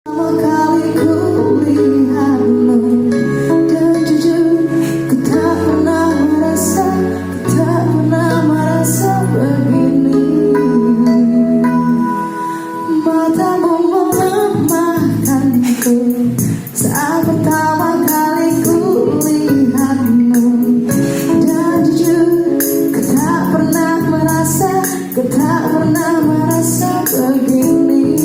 Pertama kali ku lihatmu dan jujur ku tak pernah merasa begini. Matamu melemahkanku saat pertama kali ku lihatmu dan jujur ku tak pernah merasa begini.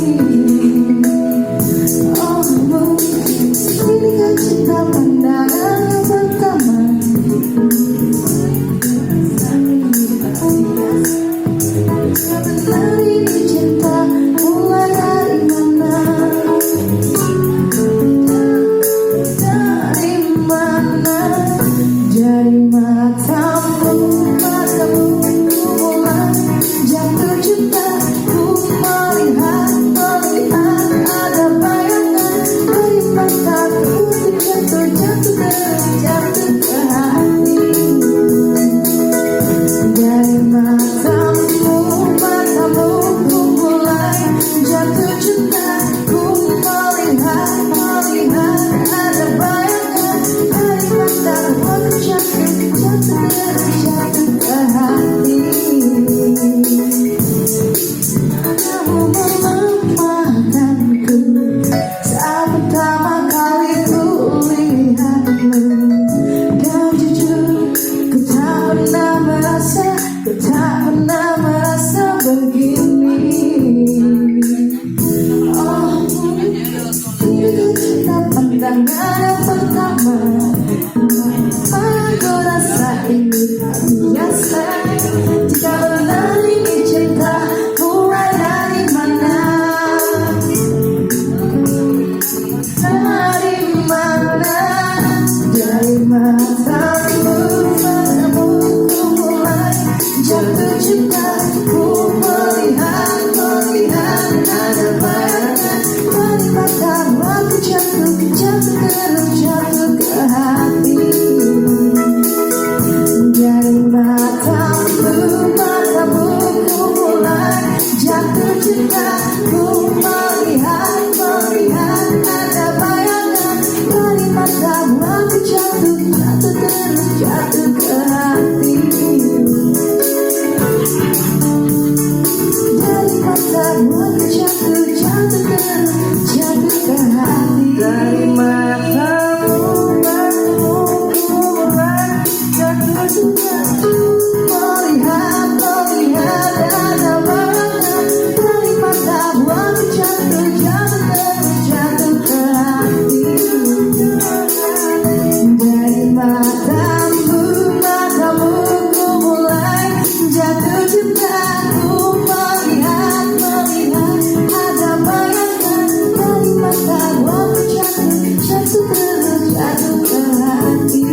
Cinta pandangan yang pertama, benar ini cinta mulai dari mana? Dari mana? Dari matamu ku mulai jatuh cinta. Ku melihat ada bayangan dari mataku. Jatuh ke hati. Dari matamu ku mulai jatuh cinta. Ku melihat ada bayangan dari matamu. Jatuh ke hati. Kamu melemahkanku saat pertama kali ku lihatmu dan jujur ku tak pernah merasa begini. Oh, itu cinta pandangan yang pertama. Aku rasa ini tak biasa. Jika benar ini cinta mulai dari mana? Dari mana? Dari matamu ku mulai jatuh cinta. Ku melihat ada bayangan dari matamu. Aku jatuh ke hati. Dari matamu ku mulai jatuh cinta. Ku melihat ada bayangan dari matamu. Aku jatuh ke hati. Dari matamu aku jatuh ke hati. Dari matamu ku mulai jatuh cinta. Melihat ada bayangan dari matamu. Aku jatuh ke hati. Dari matamu ku mulai jatuh cinta. Ku melihat ada bayangan dari matamu. Aku jatuh ke hati.